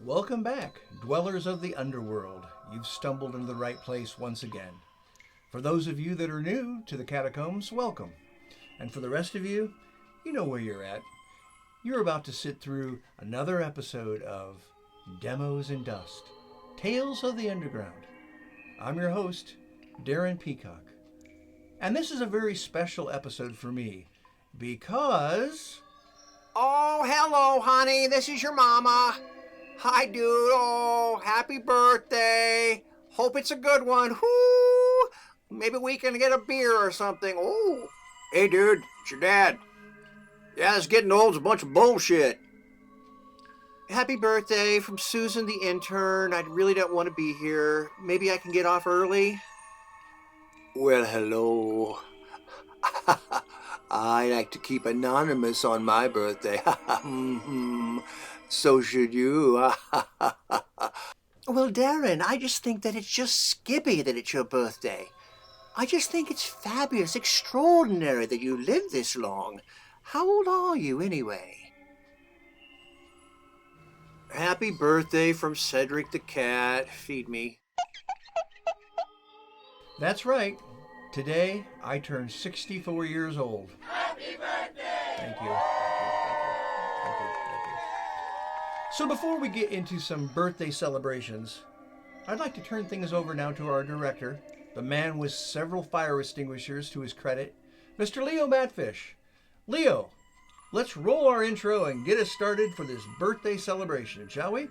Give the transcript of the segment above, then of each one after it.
Welcome back, dwellers of the underworld. You've stumbled into the right place once again. For those of you that are new to the catacombs, welcome. And for the rest of you, you know where you're at. You're about to sit through another episode of Demos in Dust, Tales of the Underground. I'm your host, Darren Peacock. And this is a very special episode for me because... Oh, hello, honey. This is your mama. Hi, dude. Oh, happy birthday. Hope it's a good one. Whoo! Maybe we can get a beer or something. Oh. Hey, dude. It's your dad. Yeah, this getting old's a bunch of bullshit. Happy birthday from Susan the intern. I really don't want to be here. Maybe I can get off early? Well, hello. I like to keep anonymous on my birthday. So should you. Well, Darren, I just think that it's just skippy that it's your birthday. I just think it's fabulous, extraordinary that you lived this long. How old are you, anyway? Happy birthday from Cedric the cat. Feed me. That's right. Today, I turned 64 years old. Happy birthday! Thank you. So before we get into some birthday celebrations, I'd like to turn things over now to our director, the man with several fire extinguishers to his credit, Mr. Leo Matfish. Leo, let's roll our intro and get us started for this birthday celebration, shall we?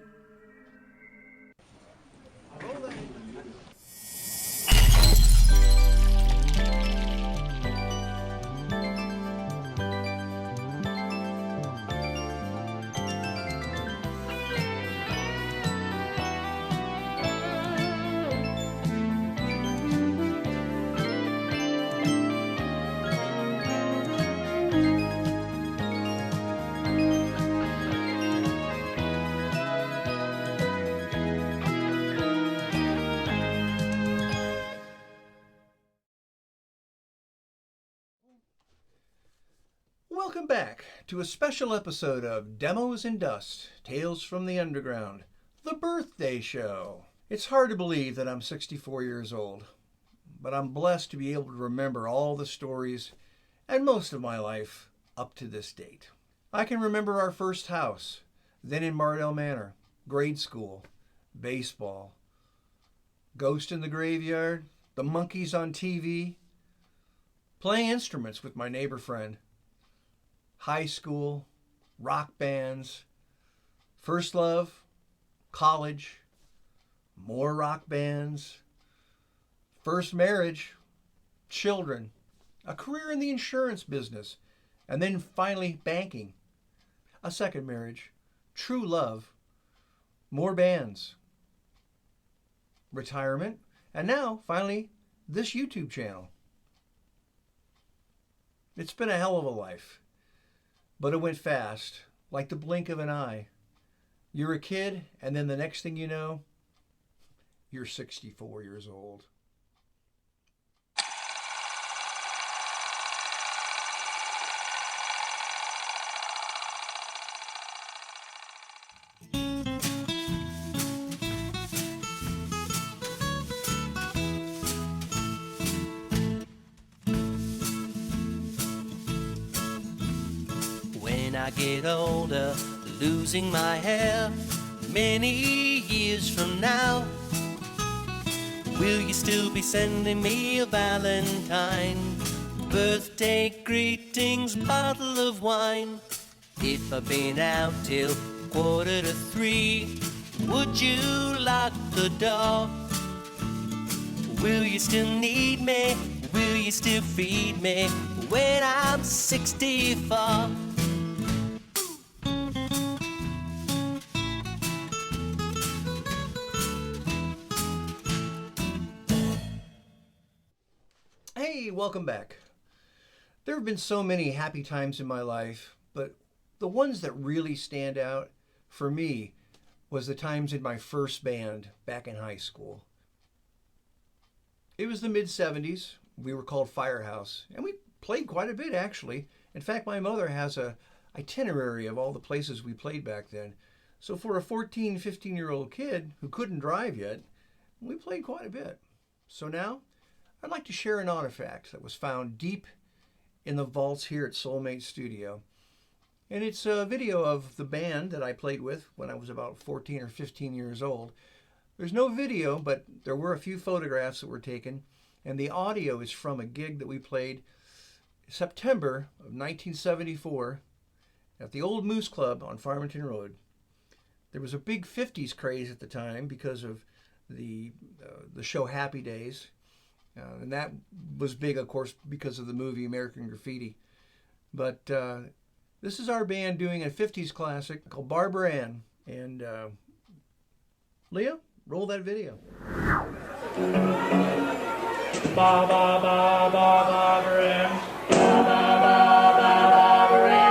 Welcome back to a special episode of Demos in Dust, Tales from the Underground, the birthday show. It's hard to believe that I'm 64 years old, but I'm blessed to be able to remember all the stories and most of my life up to this date. I can remember our first house, then in Mardell Manor, grade school, baseball, ghost in the graveyard, the monkeys on TV, playing instruments with my neighbor friend, high school, rock bands, first love, college, more rock bands, first marriage, children, a career in the insurance business, and then finally banking, a second marriage, true love, more bands, retirement, and now, finally, this YouTube channel. It's been a hell of a life. But it went fast, like the blink of an eye. You're a kid, and then the next thing you know, you're 64 years old. I get older, losing my hair many years from now. Will you still be sending me a Valentine? Birthday greetings, bottle of wine. If I've been out till 2:45, would you lock the door? Will you still need me? Will you still feed me when I'm 64? Hey, welcome back. There have been so many happy times in my life, but the ones that really stand out for me was the times in my first band back in high school. It was the mid-70s. We were called Firehouse, and we played quite a bit, actually. In fact, my mother has a itinerary of all the places we played back then. So for a 14, 15-year-old kid who couldn't drive yet, we played quite a bit. So now, I'd like to share an artifact that was found deep in the vaults here at Soulmate Studio. And it's a video of the band that I played with when I was about 14 or 15 years old. There's no video, but there were a few photographs that were taken, and the audio is from a gig that we played September of 1974 at the Old Moose Club on Farmington Road. There was a big 50s craze at the time because of the show Happy Days. And that was big, of course, because of the movie American Graffiti. But this is our band doing a 50s classic called Barbara Ann. And Leah, roll that video. Ba ba ba ba Barbara Ann. Ba ba ba ba Barbara Ann.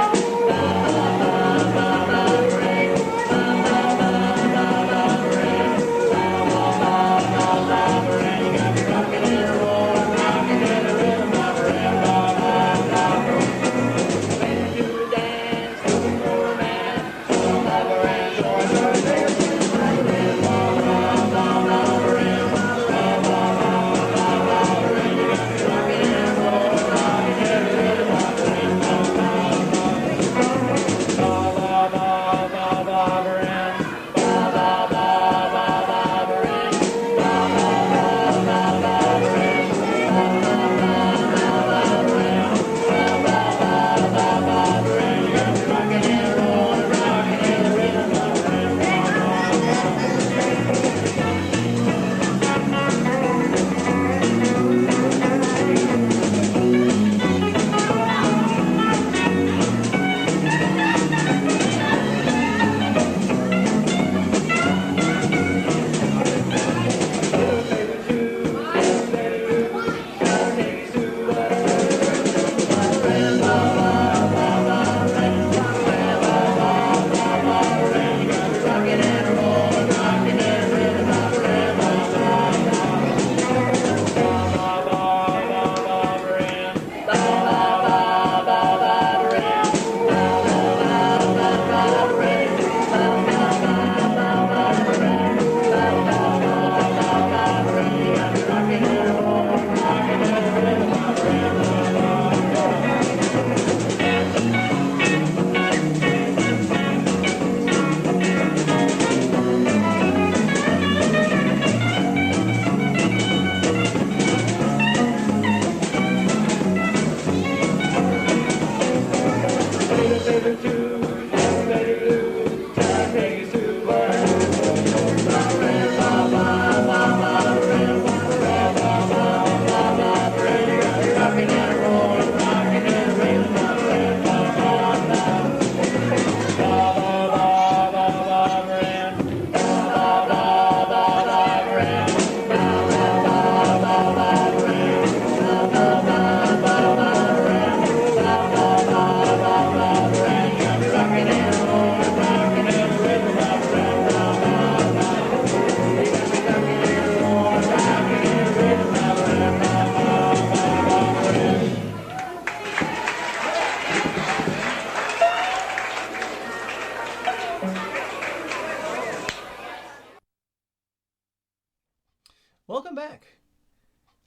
Welcome back.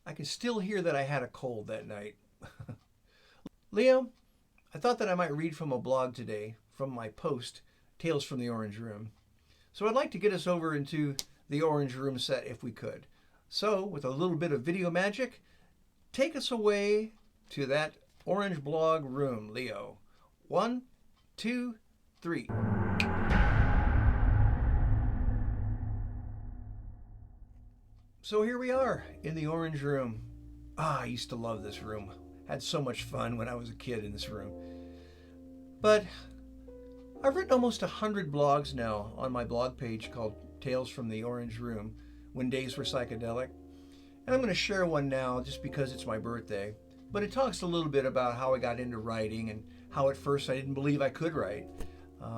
I can still hear that I had a cold that night. Leo, I thought that I might read from a blog today from my post, Tales from the Orange Room. So I'd like to get us over into the Orange Room set if we could. So, with a little bit of video magic, take us away to that Orange blog room, Leo. 1, 2, 3. So here we are in the Orange Room. I used to love this room. Had so much fun when I was a kid in this room. But I've written almost 100 blogs now on my blog page called Tales from the Orange Room, When Days Were Psychedelic. And I'm going to share one now just because it's my birthday. But it talks a little bit about how I got into writing and how at first I didn't believe I could write.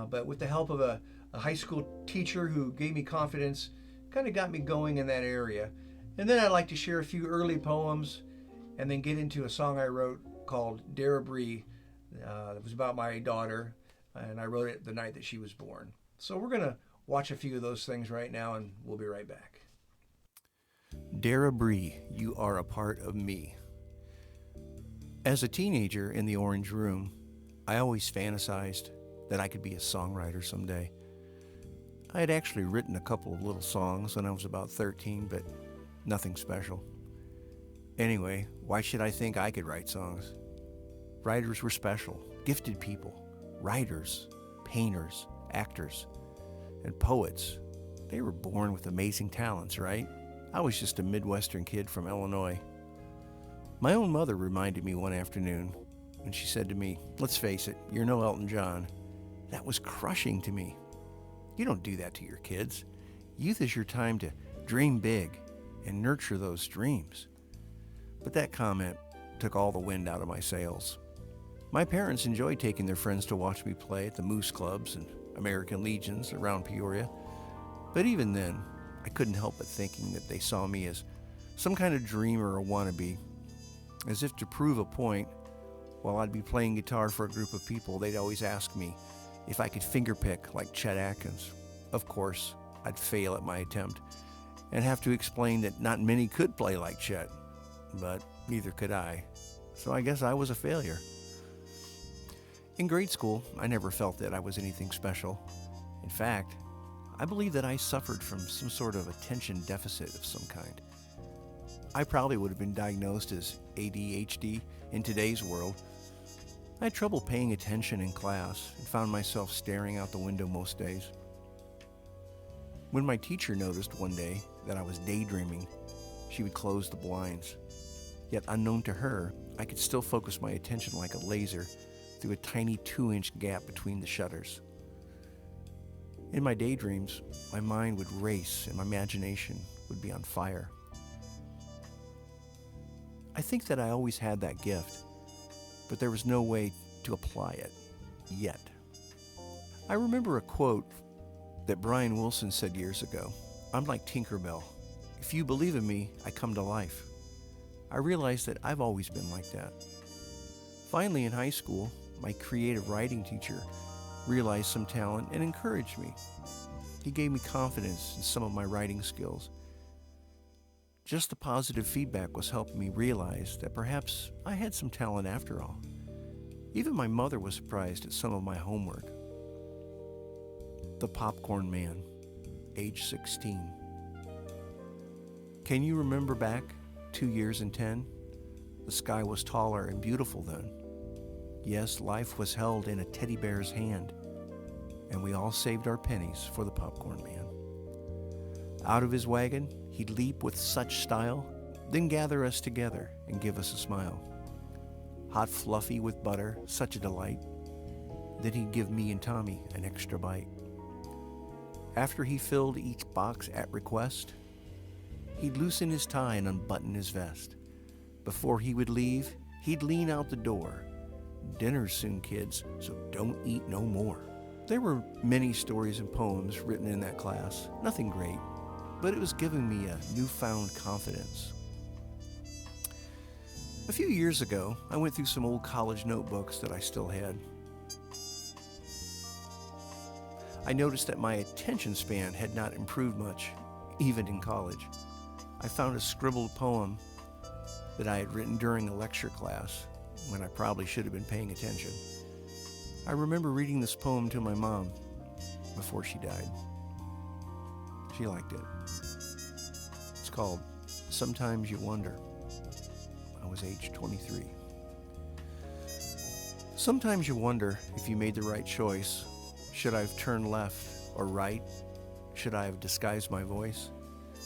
But with the help of a high school teacher who gave me confidence, kind of got me going in that area. And then I'd like to share a few early poems and then get into a song I wrote called Dara Bree. It was about my daughter, and I wrote it the night that she was born. So we're going to watch a few of those things right now, and we'll be right back. Dara Bree, you are a part of me. As a teenager in the Orange Room, I always fantasized that I could be a songwriter someday. I had actually written a couple of little songs when I was about 13, but nothing special. Anyway, why should I think I could write songs? Writers were special, gifted people. Writers, painters, actors, and poets. They were born with amazing talents, right? I was just a Midwestern kid from Illinois. My own mother reminded me one afternoon when she said to me, "Let's face it, you're no Elton John." That was crushing to me. You don't do that to your kids. Youth is your time to dream big and nurture those dreams. But that comment took all the wind out of my sails. My parents enjoyed taking their friends to watch me play at the Moose Clubs and American Legions around Peoria. But even then, I couldn't help but thinking that they saw me as some kind of dreamer or wannabe. As if to prove a point, while I'd be playing guitar for a group of people, they'd always ask me if I could fingerpick like Chet Atkins. Of course, I'd fail at my attempt and have to explain that not many could play like Chet, but neither could I. So I guess I was a failure. In grade school, I never felt that I was anything special. In fact, I believe that I suffered from some sort of attention deficit of some kind. I probably would have been diagnosed as ADHD in today's world. I had trouble paying attention in class and found myself staring out the window most days. When my teacher noticed one day that I was daydreaming, she would close the blinds. Yet unknown to her, I could still focus my attention like a laser through a tiny 2-inch gap between the shutters. In my daydreams, my mind would race and my imagination would be on fire. I think that I always had that gift, but there was no way to apply it yet. I remember a quote that Brian Wilson said years ago. "I'm like Tinkerbell. If you believe in me, I come to life." I realized that I've always been like that. Finally, in high school, my creative writing teacher realized some talent and encouraged me. He gave me confidence in some of my writing skills. Just the positive feedback was helping me realize that perhaps I had some talent after all. Even my mother was surprised at some of my homework. The Popcorn Man, age 16. Can you remember back 2 years and 10? The sky was taller and beautiful then. Yes, life was held in a teddy bear's hand, and we all saved our pennies for the Popcorn Man. Out of his wagon, he'd leap with such style, then gather us together and give us a smile. Hot fluffy with butter, such a delight. Then he'd give me and Tommy an extra bite. After he filled each box at request, he'd loosen his tie and unbutton his vest. Before he would leave, he'd lean out the door. "Dinner's soon, kids, so don't eat no more." There were many stories and poems written in that class, nothing great, but it was giving me a newfound confidence. A few years ago, I went through some old college notebooks that I still had. I noticed that my attention span had not improved much, even in college. I found a scribbled poem that I had written during a lecture class when I probably should have been paying attention. I remember reading this poem to my mom before she died. She liked it. It's called "Sometimes You Wonder." I was age 23. Sometimes you wonder if you made the right choice. Should I have turned left or right? Should I have disguised my voice?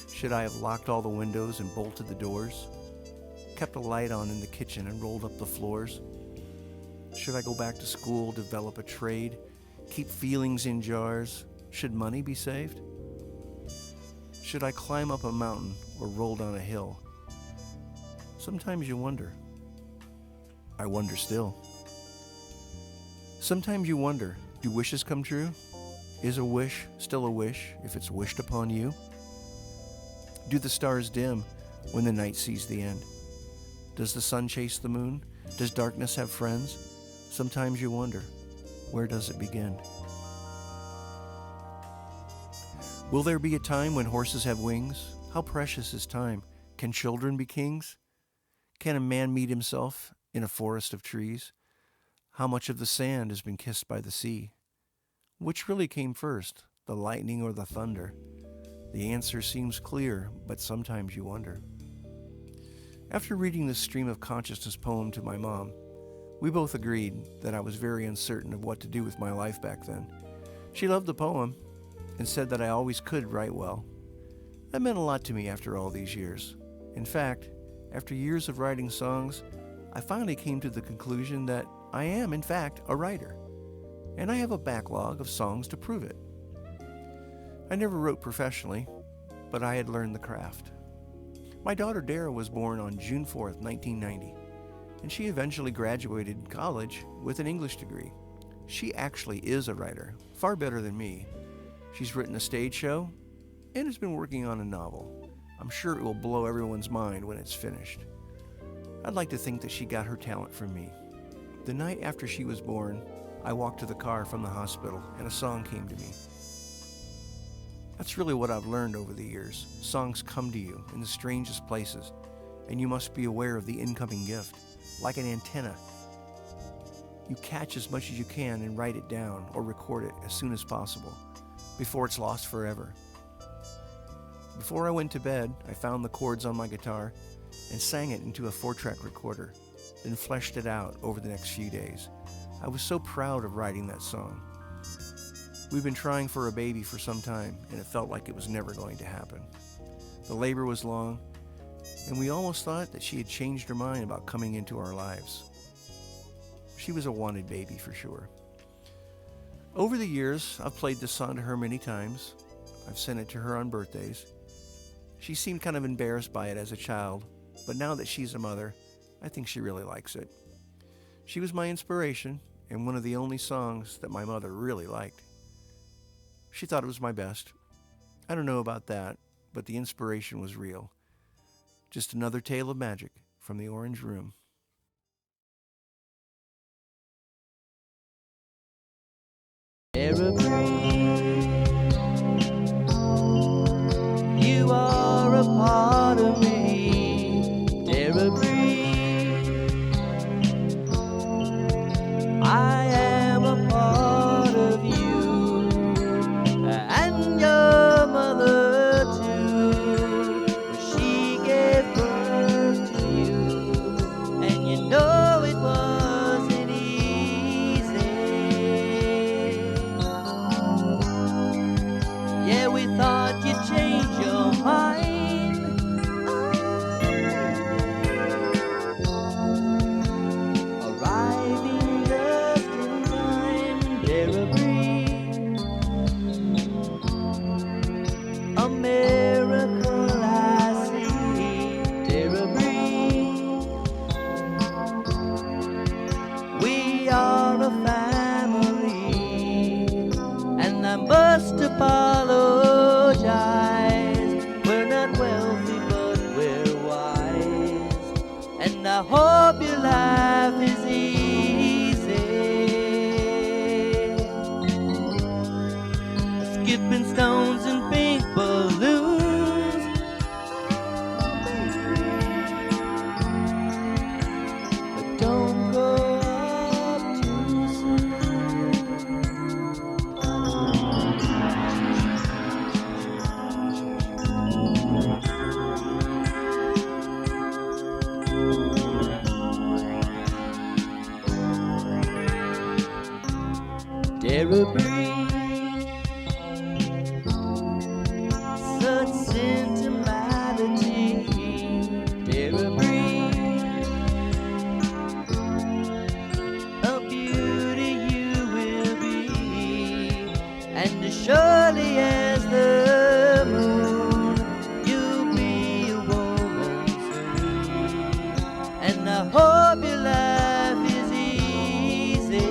Should I have locked all the windows and bolted the doors? Kept a light on in the kitchen and rolled up the floors? Should I go back to school, develop a trade, keep feelings in jars? Should money be saved? Should I climb up a mountain or roll down a hill? Sometimes you wonder. I wonder still. Sometimes you wonder, do wishes come true? Is a wish still a wish if it's wished upon you? Do the stars dim when the night sees the end? Does the sun chase the moon? Does darkness have friends? Sometimes you wonder, where does it begin? Will there be a time when horses have wings? How precious is time? Can children be kings? Can a man meet himself in a forest of trees? How much of the sand has been kissed by the sea? Which really came first, the lightning or the thunder? The answer seems clear, but sometimes you wonder. After reading this stream of consciousness poem to my mom, we both agreed that I was very uncertain of what to do with my life back then. She loved the poem and said that I always could write well. That meant a lot to me after all these years. In fact, after years of writing songs, I finally came to the conclusion that I am, in fact, a writer, and I have a backlog of songs to prove it. I never wrote professionally, but I had learned the craft. My daughter Dara was born on June 4th, 1990, and she eventually graduated college with an English degree. She actually is a writer, far better than me. She's written a stage show and has been working on a novel. I'm sure it will blow everyone's mind when it's finished. I'd like to think that she got her talent from me. The night after she was born, I walked to the car from the hospital and a song came to me. That's really what I've learned over the years. Songs come to you in the strangest places, and you must be aware of the incoming gift, like an antenna. You catch as much as you can and write it down or record it as soon as possible, before it's lost forever. Before I went to bed, I found the chords on my guitar and sang it into a 4-track recorder, then fleshed it out over the next few days. I was so proud of writing that song. We've been trying for a baby for some time, and it felt like it was never going to happen. The labor was long, and we almost thought that she had changed her mind about coming into our lives. She was a wanted baby for sure. Over the years, I've played this song to her many times. I've sent it to her on birthdays. She seemed kind of embarrassed by it as a child, but now that she's a mother, I think she really likes it. She was my inspiration and one of the only songs that my mother really liked. She thought it was my best. I don't know about that, but the inspiration was real. Just another tale of magic from the Orange Room. Dara Bree, you are a part of me. Dara Bree, I am a part of you, and your mother too. She gave birth to you, and you know it wasn't easy. Yeah, we thought you'd change your mind. Arriving just in time, Dara Bree. A miracle I see, Dara Bree. We are a family, and I must apologize. We're not wealthy, but we're wise, and I hope your life is easy. Skipping stones and pink balloons, but don't go up too soon. Dara Bree, such sentimentality. Dara Bree, a beauty you will be, and as surely as the moon, you'll be a woman soon, and I hope your life is easy.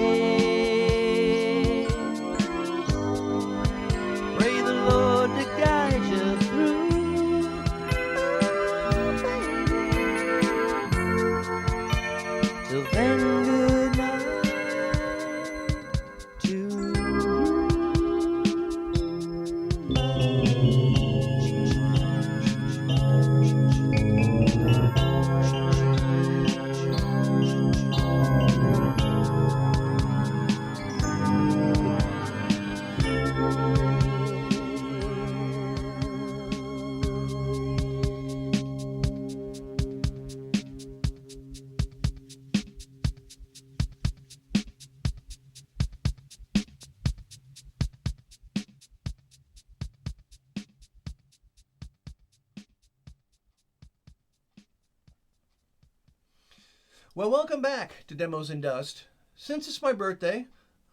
Well, welcome back to Demos and Dust. Since it's my birthday,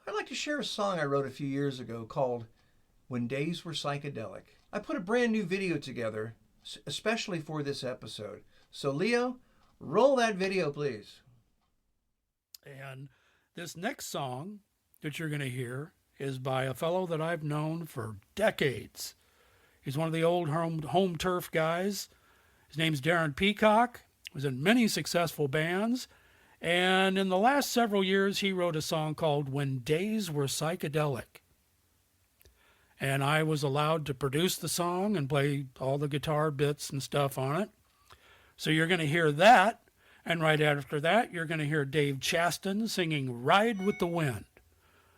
I'd like to share a song I wrote a few years ago called When Days Were Psychedelic. I put a brand new video together, especially for this episode. So Leo, roll that video, please. And this next song that you're going to hear is by a fellow that I've known for decades. He's one of the old home turf guys. His name's Darren Peacock. He was in many successful bands. And in the last several years, he wrote a song called When Days Were Psychedelic. And I was allowed to produce the song and play all the guitar bits and stuff on it. So you're going to hear that. And right after that, you're going to hear Dave Chaston singing Ride with the Wind,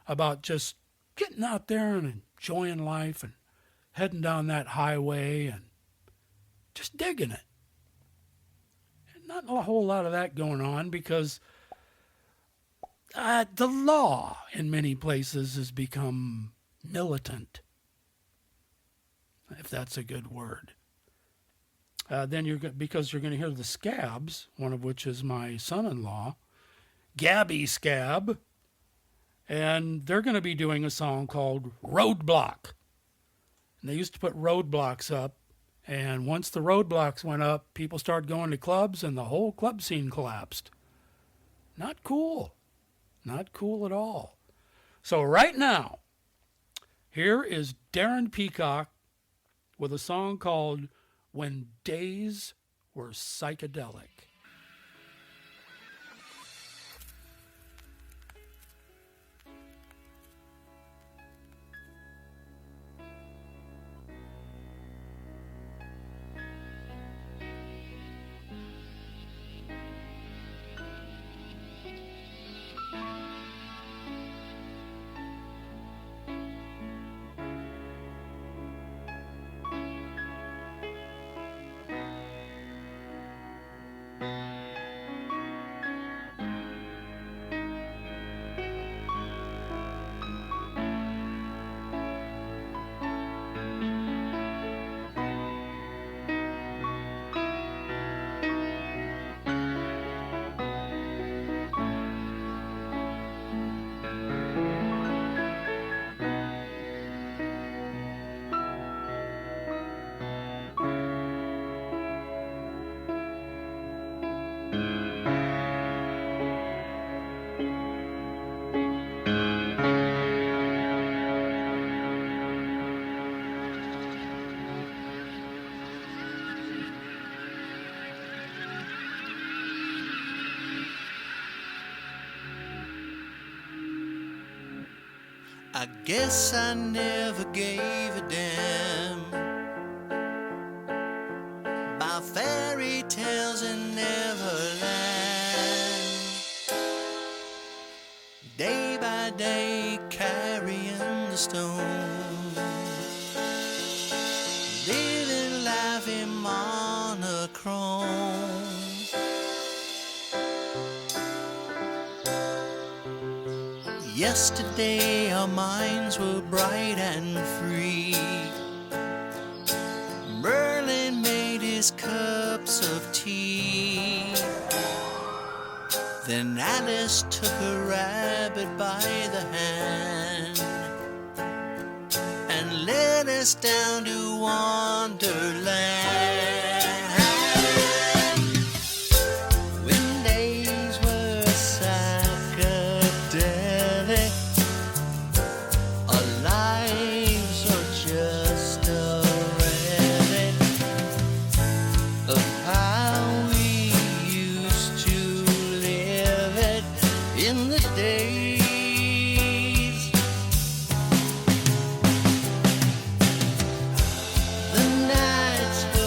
about just getting out there and enjoying life and heading down that highway and just digging it. And not a whole lot of that going on because the law in many places has become militant, if that's a good word. Then because you're going to hear the Scabs, one of which is my son-in-law, Gabby Scab, and they're going to be doing a song called Roadblock. And they used to put roadblocks up, and once the roadblocks went up, people started going to clubs, and the whole club scene collapsed. Not cool. Not cool at all. So right now, here is Darren Peacock with a song called When Days Were Psychedelic. I guess I never gave a damn about fairy tales in Neverland. Day by day carrying the stone, living life in monochrome. Yesterday our minds were bright and free. Merlin made his cups of tea. Then Alice took a rabbit by the hand and led us down to Wonderland. When days were psychedelic, our lives are just a relic of how we used to live it in the days. The nights were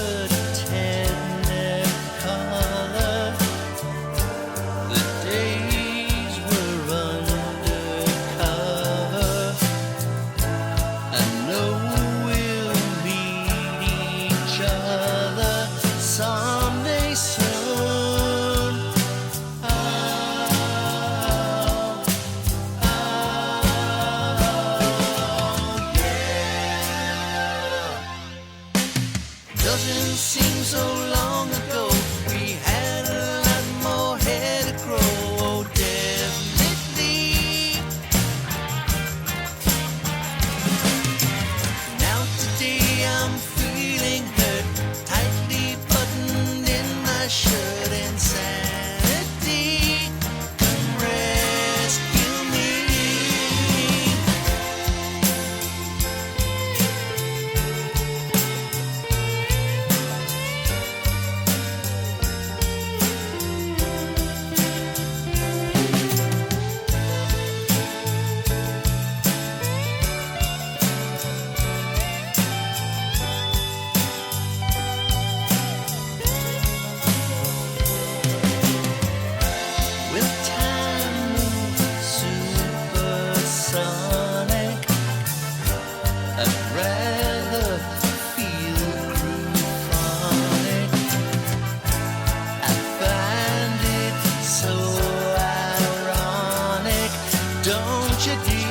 don't you, dear?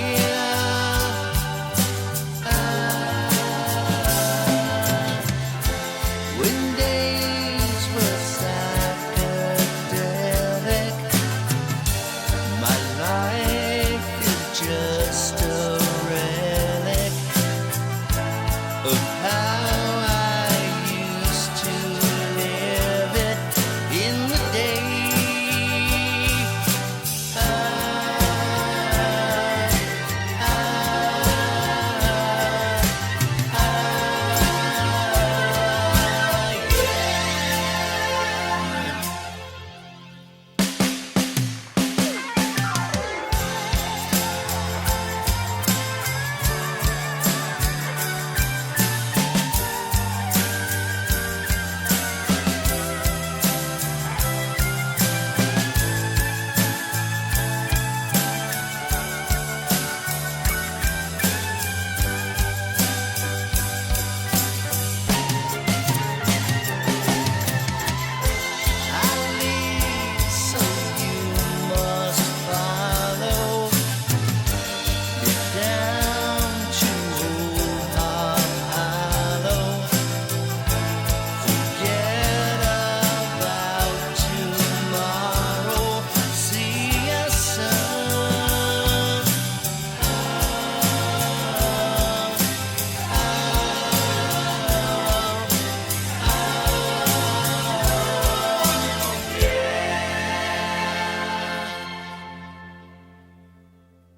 When days were psychedelic, my life is just a relic of how I used to live it in the day.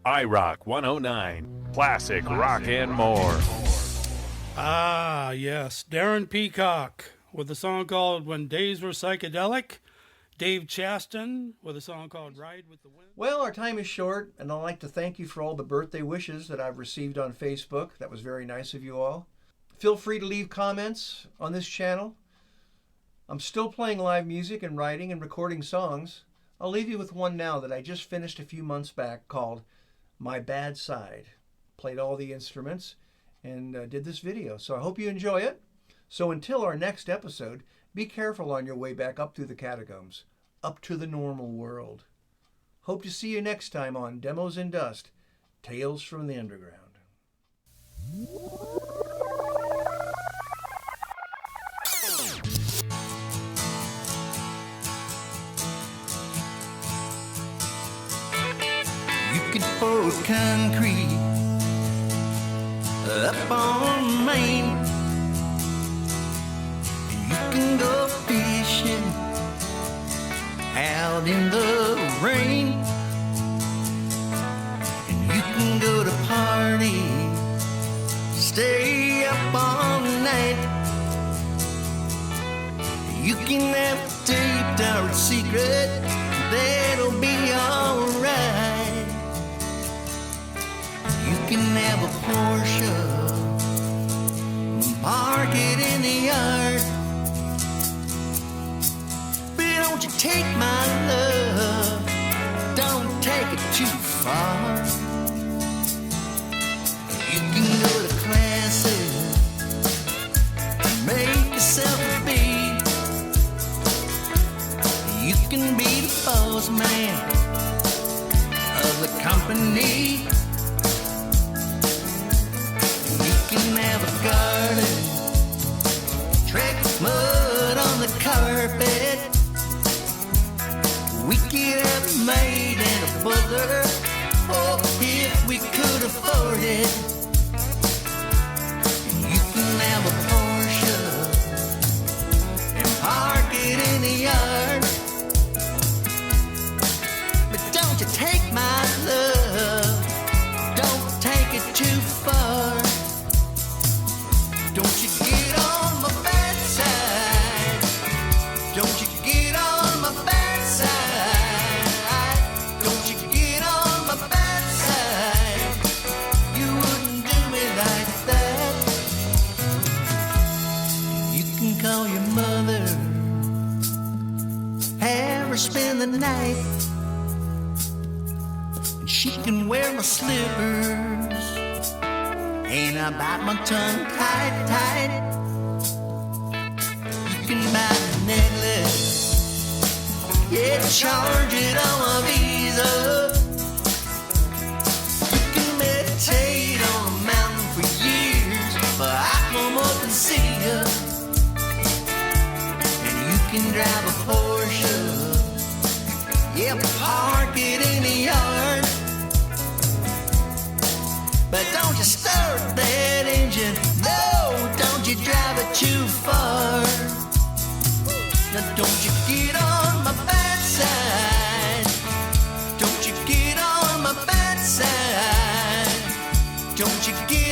iRock 109, classic rock and more. Ah, yes. Darren Peacock with a song called When Days Were Psychedelic. Dave Chaston with a song called Ride with the Wind. Well, our time is short, and I'd like to thank you for all the birthday wishes that I've received on Facebook. That was very nice of you all. Feel free to leave comments on this channel. I'm still playing live music and writing and recording songs. I'll leave you with one now that I just finished a few months back called My Bad Side. Played all the instruments and did this video, so I hope you enjoy it. So until our next episode, be careful on your way back up through the catacombs, up to the normal world. Hope to see you next time on Demos in Dust, Tales from the Underground. You can pour concrete up on Main. You can go fishing out in the rain. And you can go to parties, stay up all night. You can have a deep-dark secret, that'll be alright. You can have a Porsche, park it in the yard. But don't you take my love, don't take it too far. You can go to classes, make yourself a beat. You can be the boss man of the company. You can have a garden, track mud on the carpet. We could have a maid and a butler, oh, if we could afford it. You can have a Porsche and park it in the yard. But don't you take my love, don't take it too far. Don't you get on my bad side, don't you get on my bad side, don't you get on my bad side. You wouldn't do me like that. You can call your mother, have her spend the night, and she can wear my slippers, and I bite my tongue tight, tight. You can buy a necklace, yeah, charge it on my Visa. can drive a Porsche. Yeah, park it in the yard. But don't you start that engine. No, don't you drive it too far. Now don't you get on my bad side. Don't you get on my bad side. Don't you get